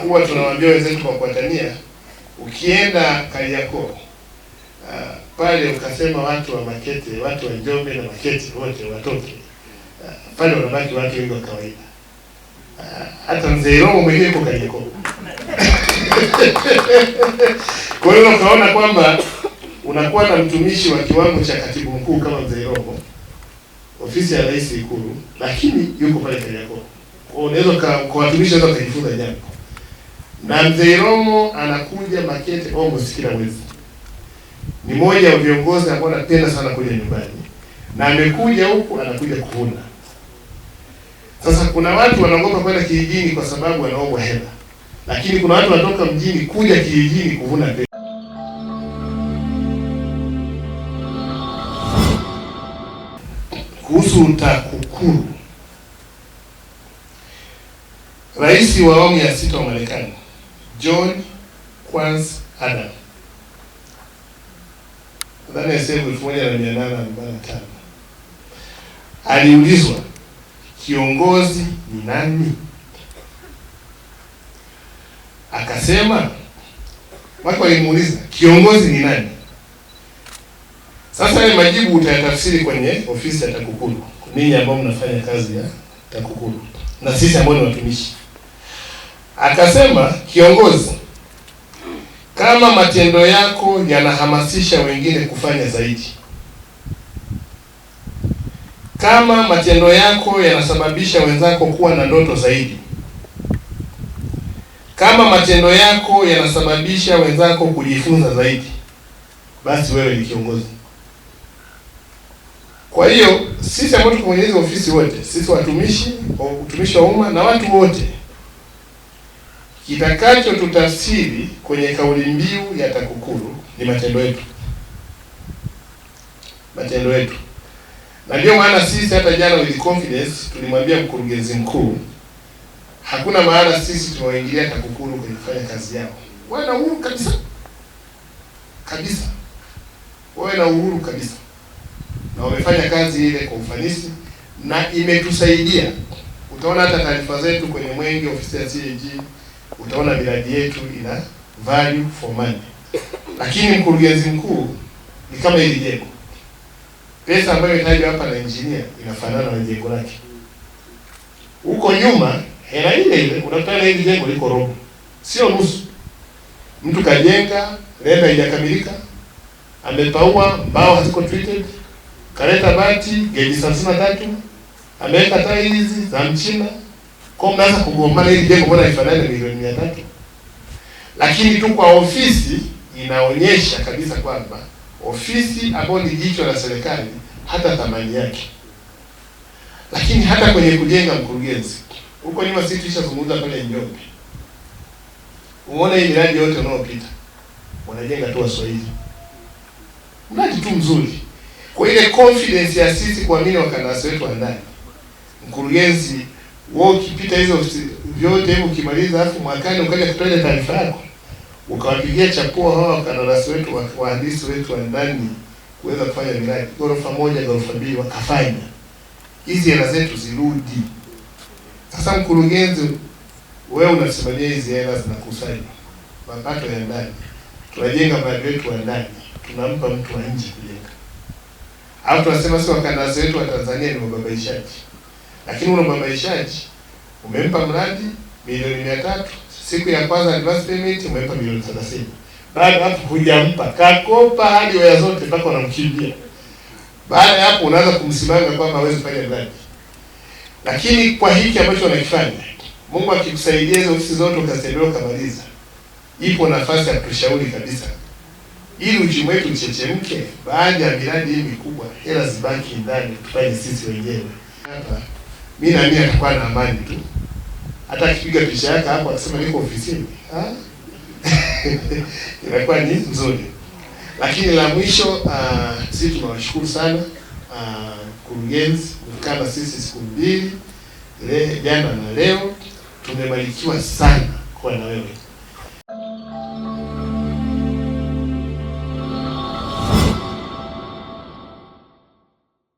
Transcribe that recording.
Huwa tunawaambia wenzetu kwa kuwatania, ukienda Kariakoo pale ukasema watu wa Makete, watu wa Njombe na Makete wote watoke pale, wanabaki watu wengi wa kawaida. Hata mzee Romo mwenyewe yuko Kariakoo. Kwa hiyo ukaona kwamba unakuwa na mtumishi wa kiwango cha katibu mkuu kama mzee Romo, ofisi ya rais Ikulu, lakini yuko pale Kariakoo. Unaweza kwa watumishi wao kujifunza jambo. Na mzee Romo anakuja Makete almost kila mwezi. Ni mmoja wa viongozi ambao anapenda sana kuja nyumbani. Na amekuja huku anakuja kuvuna. Sasa kuna watu wanaogopa kwenda kijijini kwa sababu wanaomba hela. Lakini kuna watu wanatoka mjini kuja kijijini kuvuna pesa. Kuhusu TAKUKURU, Rais wa awamu ya 6 wa Marekani John Quincy Adams, ndani ya 1845 aliulizwa kiongozi ni nani? Akasema, watu walimuuliza kiongozi ni nani? Sasa ile majibu utayatafsiri kwenye ofisi ya TAKUKURU, ninyi ambao mnafanya kazi ya TAKUKURU na sisi ambao ni watumishi. Akasema, kiongozi, kama matendo yako yanahamasisha wengine kufanya zaidi, kama matendo yako yanasababisha wenzako kuwa na ndoto zaidi, kama matendo yako yanasababisha wenzako kujifunza zaidi, basi wewe ni kiongozi. Kwa hiyo sisi ambao tuko kwenye hizo ofisi wote, sisi watumishi wa umma na watu wote, kitakacho tutafsiri kwenye kauli mbiu ya TAKUKURU ni matendo yetu. Matendo yetu. Na ndio maana sisi hata jana with confidence tulimwambia mkurugenzi mkuu, hakuna maana sisi tunaoingilia TAKUKURU kwenye kufanya kazi yao. Wana uhuru kabisa. Kabisa. Wana uhuru kabisa. Na wamefanya kazi ile kwa ufanisi na imetusaidia. Utaona hata taarifa zetu kwenye Mwenge, ofisi ya CAG, utaona miradi yetu ina value for money. Lakini mkurugenzi mkuu ni kama hili jengo. Pesa ambayo inatajwa hapa na engineer inafanana na jengo lake. Huko nyuma hela ile unakutana hili jengo liko robo. Sio nusu. Mtu kajenga, leba haijakamilika, amepaua, mbao haziko treated, kaleta bati, geji 33, ameweka taa hizi za Mchina. Kwa mnaanza kugombana hili jengo mbona ifanane na milioni 300. Lakini tu kwa ofisi inaonyesha kabisa kwamba ofisi ambayo ni jicho la serikali hata thamani yake. Lakini hata kwenye kujenga, mkurugenzi, huko nyuma sisi tulishazungumza pale Njombe. Uone hii miradi yote unaopita wanajenga tu Waswahili. Mradi tu mzuri. Kwa ile confidence ya sisi kuamini wakandarasi wetu wa ndani, mkurugenzi, wewe ukipita hizo vyote hivyo ukimaliza, alafu mwakani ukaja kutoa taarifa yako ukawapigia chapuo hawa wakandarasi wetu, wahandisi wetu wa ndani kuweza kufanya miradi ghorofa 1, ghorofa 2 wakafanya, hizi hela zetu zirudi. Sasa mkurugenzi, wewe unasimamia hizi hela zinakusanya mapato ya ndani, tunajenga mradi wetu wa ndani, tunampa mtu wa nje kujenga, au tunasema si wakandarasi wetu wa Tanzania ni mababaishaji. Lakini una mababaishaji, umempa mradi milioni 300, siku ya kwanza advance payment umempa milioni 30. Baada hapo hujampa, kakopa hadi waya zote mpaka unamkimbia. Baada ya hapo unaanza kumsimanga kwamba hawezi kufanya mradi. Lakini kwa hiki ambacho wanakifanya, Mungu akikusaidia hizo ofisi zote ukasaidia kumaliza, ipo nafasi ya kutushauri kabisa, ili uchumi wetu uchechemke. Baada ya miradi hii mikubwa, hela zibaki ndani, tufanye sisi wenyewe. Hapa mimi na mimi atakuwa na amani tu. Hata akipiga picha yake hapo akisema niko ofisini, inakuwa ni nzuri. Lakini la mwisho, sisi tunawashukuru sana mkurugenzi, kukaa na sisi siku 2 jana na leo. Tumebarikiwa sana kuwa na wewe.